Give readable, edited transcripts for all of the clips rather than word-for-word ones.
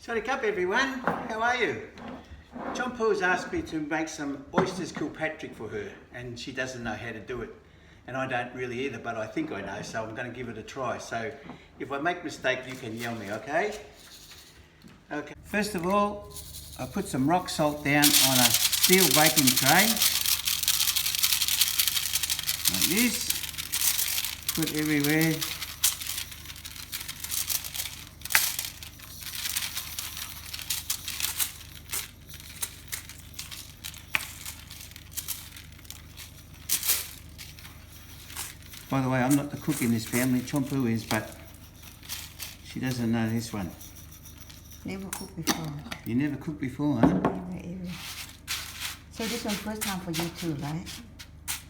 What's up, everyone? How are you? John Paul's asked me to make some Oyster Kilpatrick for her, and she doesn't know how to do it. And I don't really either, but I think I know, so I'm going to give it a try. So if I make a mistake, you can yell me, okay? Okay. First of all, I put some rock salt down on a steel baking tray. Like this. Put everywhere. By the way, I'm not the cook in this family, Chompu is, but she doesn't know this one. Never cooked before. You never cooked before, huh? Never ever. So this one first time for you too, right?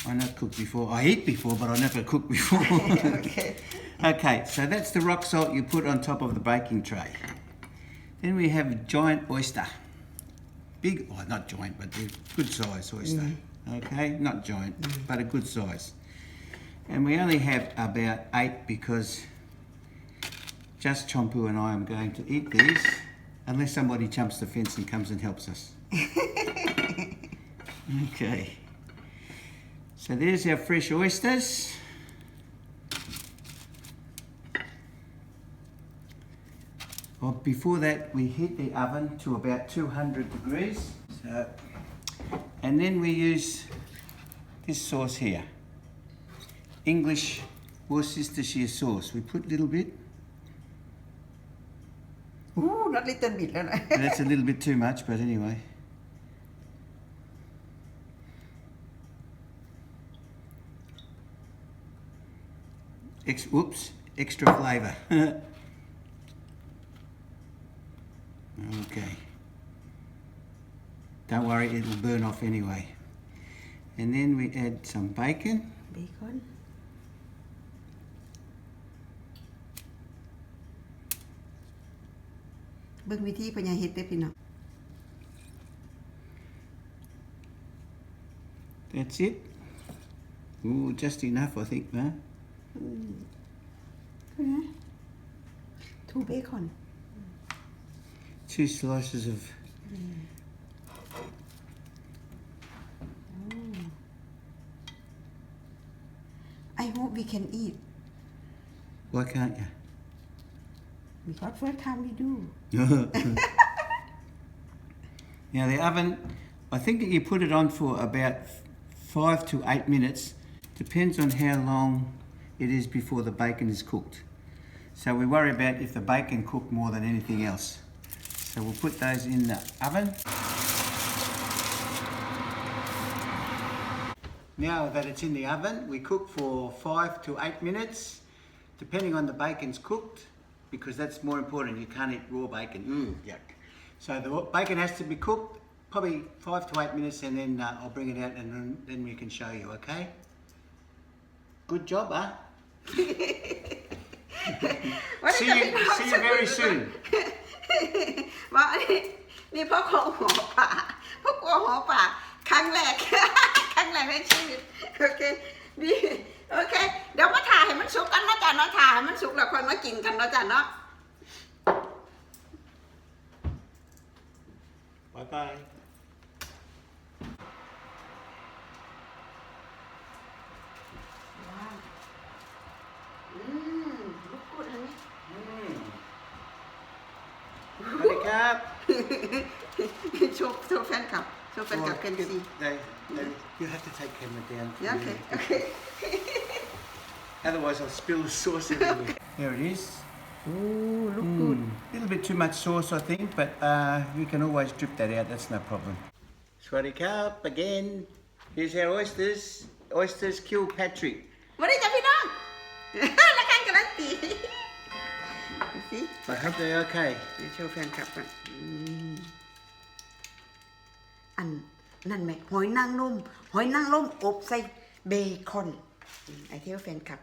I not cooked before. I eat before, but I never cooked before. Okay. Okay, so that's the rock salt you put on top of the baking tray. Then we have a giant oyster. Big, well, not giant, but they're good size oyster. Okay, not giant, but a good size. And we only have about 8 because just Chompu and I am going to eat these unless somebody jumps the fence and comes and helps us. Okay. So there's our fresh oysters. Well, before that we heat the oven to about 200 degrees. So, and then we use this sauce here. English Worcestershire sauce. We put a little bit. Ooh, not little bit. That's a little bit too much, but anyway. Whoops, extra flavour. Okay. Don't worry, it'll burn off anyway. And then we add some bacon. Bacon. Bưng วิธีพญาเฮ็ดเด้อพี่น้อง That's it. Ooh, just enough, I think, no? Two bacon. 2 slices of. I hope we can eat Why can't you? because first time we do. Now the oven, I think that you put it on for about 5 to 8 minutes. Depends on how long it is before the bacon is cooked. So we worry about if the bacon cooked more than anything else. So we'll put those in the oven. Now that it's in the oven, we cook for 5 to 8 minutes, depending on the bacon's cooked, because that's more important. You can't eat raw bacon. Yuck. So the bacon has to be cooked, probably 5 to 8 minutes, and then I'll bring it out and then we can show you, okay? Good job, huh? See you very soon. ว่านี่พ่อของหัวป่าพ่อกลัวหัวป่าครั้งแรก ครั้งแรกในชีวิตโอเคดีโอเคเดี๋ยวมาถ่ายให้มันสุกกันนะจ๊ะเนาะถ่ายให้มันสุกแล้วค่อยมากินกันเนาะจ๊ะเนาะ Bye bye. Look good, honey. Wake up. โชว์แฟนคลับโชว์แฟนคลับกันสิ You have to take camera down. Yeah, okay. Otherwise I'll spill the sauce everywhere. There it is. Ooh, look good. A little bit too much sauce, I think, but you can always drip that out. That's no problem. Swaddy up again. Here's our oysters. Oysters Kilpatrick. วันนี้จ้ะพี่น้อง แล้วกันกันตีดูสิ I hope they're okay. เดี๋ยวโชว์แฟนคลับก่อนอันนั่นไหมหอยนางรมอบใส่เบคอนไอเทลแฟนคลับ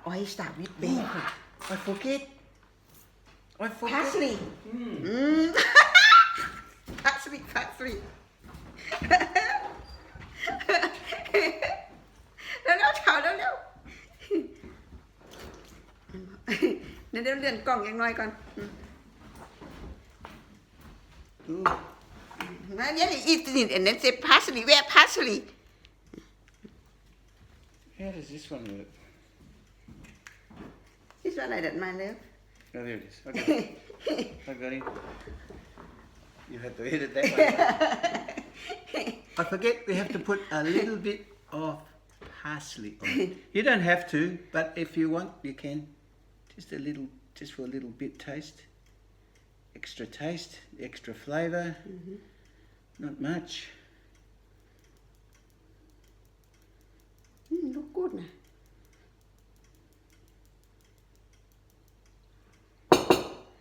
oyster with bacon I forget. parsley parsley เร็วๆเฉาเร็วๆเดี๋ยวเลื่อนกล้องยังน้อยก่อน Now you eat it and then say parsley. Where parsley? How does this one work? This one I don't mind, love. Oh, there it is. I got it. I got it. You have to hit it that way. I forget we have to put a little bit of parsley on it. You don't have to, but if you want, you can. Just a little, just for a little bit taste. Extra flavour. Not much. Look good now.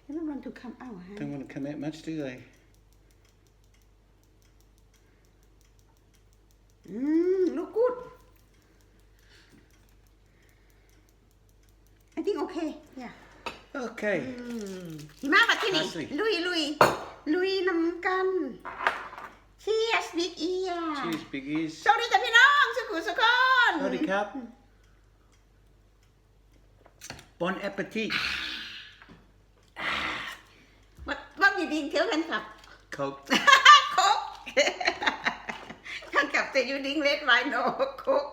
You don't want to come out, huh? Don't want to come out much, do they? Look good. I think okay. Yeah. Okay. หิมะมาที่นี่ Parsley. ลุยน้ำกัน Cheers big ear Cheers, big ears. สวัสดีจ้ะพี่น้องสุขุสุขคน Howdy, cup. Bon appetit. What you drink เที่ยวกันครับ Coke. โค้กกันกับแต่ you drink red wine no โค้ก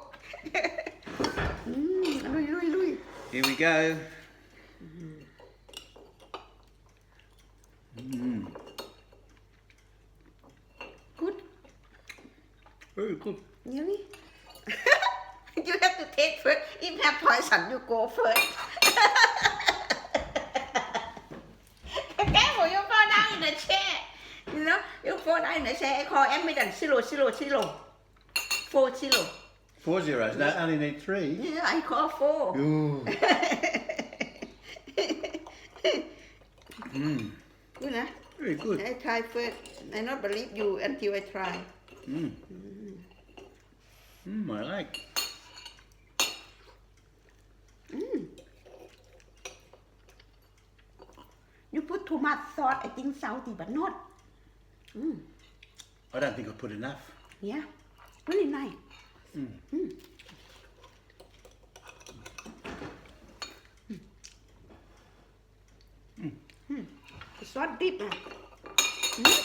ลุย Here we go. good Very good. really you have to take first if have poison you go first careful you fall down in the chair you know you fall down in the chair I call ambulance 0 4 zeros. No, only need 3. yeah I call 4 Ooh. goodนะ Very good. I try first I not believe you until I try I like. You put too much salt I think salty but not I don't think I put enough. yeah really niceซอสดิบอ่ะ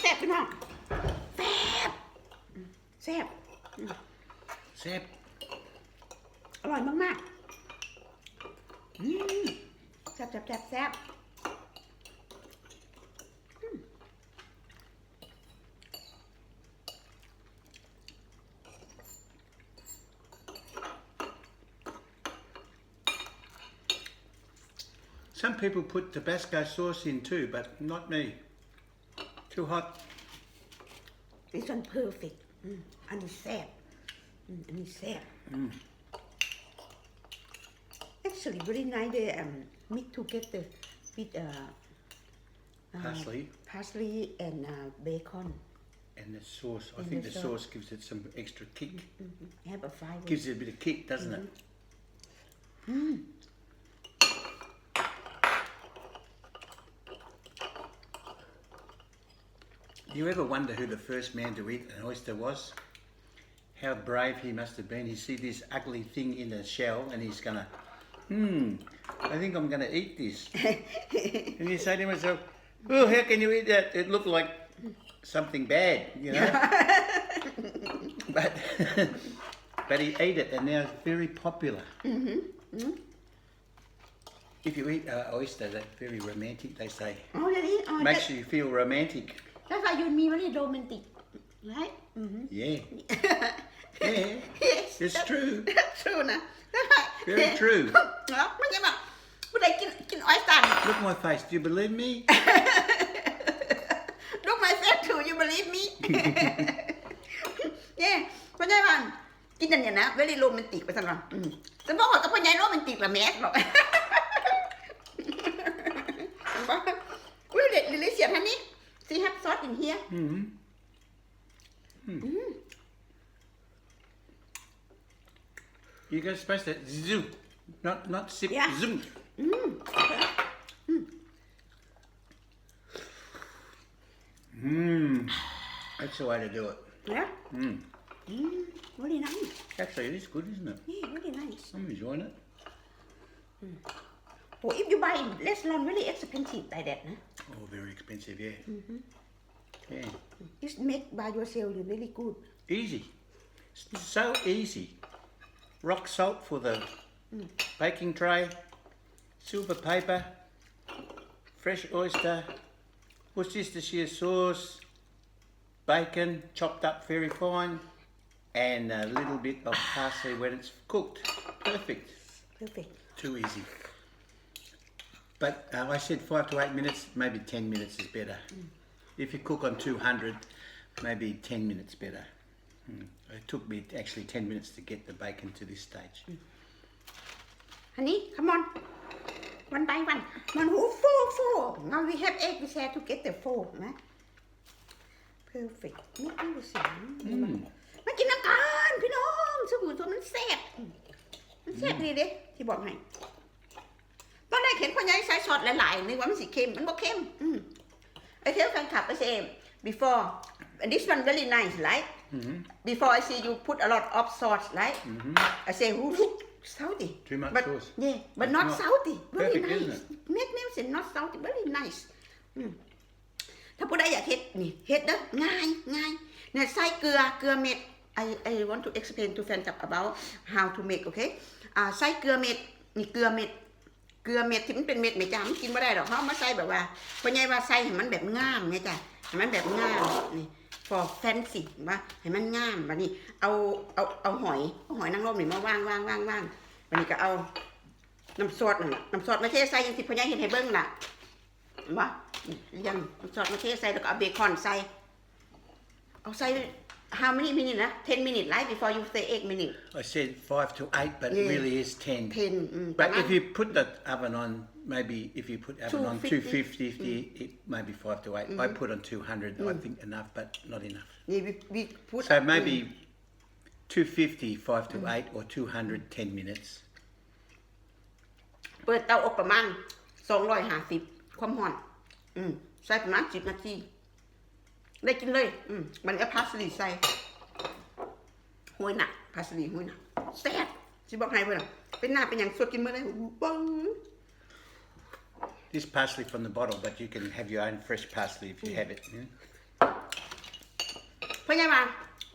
แซ่บพี่น้องแซ่บ Sap. อร่อยมากๆแซ่บ Some people put Tabasco sauce in too, but not me. Too hot. This one perfect อันนี้แซ่บอันนี้แซ่บ Actually very nice they mix together with parsley and bacon And the sauce, I And think the the sauce gives it some extra kick. have a flavor Gives it a bit of kick, doesn't it? Do you ever wonder who the first man to eat an oyster was? How brave he must have been. He see this ugly thing in the shell and he's gonna, I think I'm gonna eat this. And you say to myself, oh, how can you eat that? It looked like something bad, you know? But he ate it and now it's very popular. If you eat oyster, that's very romantic, they say. Oh really oh Makes you feel romantic. that's why you mean very romantic right Yeah. Yeah. Yes It's true. That's true นะ Very true. เหรอไม่ใช่แบบผู้ใดกินออยสตัน Look at my face. Do you believe me? Look my face too you believe me yeah เพราะฉะนั้นกินอย่างนี้นะ very romantic ไปสั่งหรอแต่บอกว่ากับพ่อใหญ่โรแมนติกละแมสหรอกอุ้ยเด็ดลิลิเซียนฮันนี่ see have sauce in here You guys supposed to zoom, not sip, Yeah. zoom. That's the way to do it. yeah very nice Actually, it is good, isn't it? yeah very nice I'm enjoying it. oh if you buy in restaurant very expensive like that นะ Oh, very expensive, yeah. Yeah. It's make by yourself. You're really good. Easy. So easy. Rock salt for the baking tray, silver paper, fresh oyster, Worcestershire sauce, bacon chopped up very fine, and a little bit of parsley when it's cooked. Perfect. Perfect. Too easy. But I said 5 to 8 minutes, maybe 10 minutes is better. If you cook on 200, maybe 10 minutes better. It took me actually 10 minutes to get the bacon to this stage. Honey, come on. One by one. One, four. Now we have egg. We share to get the four. Perfect. ไม่ต้องดูสิมากินน้ำกันพี่น้องสบู่ตัวมันแซ่บมันแซ่บดีเด้ที่บอกให้ตอนแรกเห็นพ่อใหญ่ใส่ซอสหลายๆนึกว่ามันสีเค็มมันบ่เค็มI tell fan club I say before and this one very nice right before I see you put a lot of sauce right I say who look salty Too much but sauce yeah but not salty very perfect, nice isn't it? make me say not salty very nice ถ้าผู้ใดอยากเฮ็ดนี่เฮ็ดเด้อง่ายเนี่ยใส่เกลือเม็ด I want to explain to fan club about how to make okay ใส่เกลือเม็ดนี่เกลือเม็ดที่มันเป็นเม็ดไม่จ้ามันกินไม่ได้หรอกเพราะมาใส่แบบว่าเพราะไงว่าใส่ให้มันแบบงามไงจ้ะให้มันแบบงามนี่ for fancy ว่าให้มันงามวันนี้เอาหอยนางรมนี่มาว่างวันนี้ก็เอาน้ำซอสมาเทใส่ยังที่พ่อใหญ่เห็นให้เบิ้งน่ะว่ายังน้ำซอสมาเทใส่แล้วก็เอาเบคอนใส่เอาใส่ how many minutes นะ 10 minutes right before you say 8 minutes I said 5 to 8 but it really is 10 but if you put the oven on maybe if you put oven on 250 it maybe 5 to 8 I put on 200 I think enough but not enough we put so maybe 250 5 to 8 or 200 10 minutes เปิดเตาอบประมาณ250ความร้อนใส่ประมาณ10 นาทีได้กินเลยมันก็พาสลีใส่ห้วยหนักพาสลีห้วยหนักแซ่บสิบอกให้เพื่อนเป็นหน้าเป็นอย่างสดกินเมื่อไรบัง This parsley from the bottle but you can have your own fresh parsley if you have it เพราะไงมา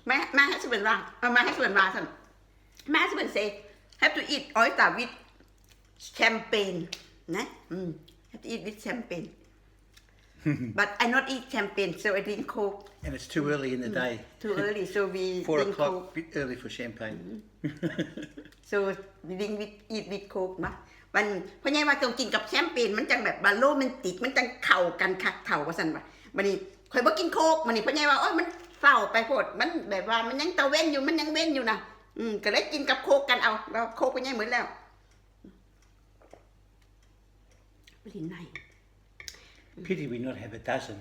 แม่ให้สเปนว่าแม่ให้สเปนว่าท่านแม่ให้สเปน say have to eat oyster with champagne นะ have to eat with champagne but I not eat champagne so I drink Coke and it's too early in the day too early so we 4 drink o'clock Coke bit early for champagne so we drink with eat with Coke นะวันเพราะไงว่าต้องกินกับแชมเปญมันจังแบบบาโรแมนติกมันจังเข่ากันคักเข่าว่าซั่นว่าวันนี้ข่อยบ่กินโคกวันนี้เพราะไงว่าโอ้ยมันเศร้าไปโพดมันแบบว่ามันยังตะเว้นอยู่มันยังเว้นอยู่นะก็เลยกินกับโคกกันเอาแล้วโคกเพราะไงเหมือนแล้วลิ้นในPity we not have a dozen.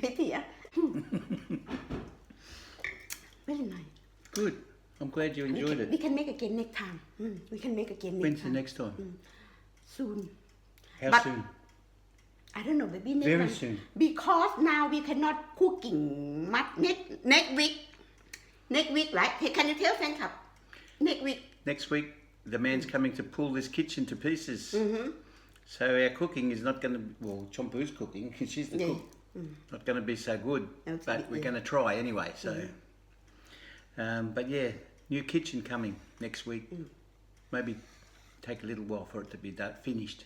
Pity, yeah. Very nice. Good. I'm glad you enjoyed it. We can make again next time. We can make again next When's time. the next time? Soon. How But soon? I don't know, maybe next Very time. soon. Because now we cannot cooking much next week. Next week, right? Hey, can you tell fan club? Next week. Next week, the man's coming to pull this kitchen to pieces. So our cooking is not going to, well, Chompu's cooking, because she's the cook, not going to be so good, but we're going to try anyway, so. But yeah, new kitchen coming next week. Maybe take a little while for it to be finished.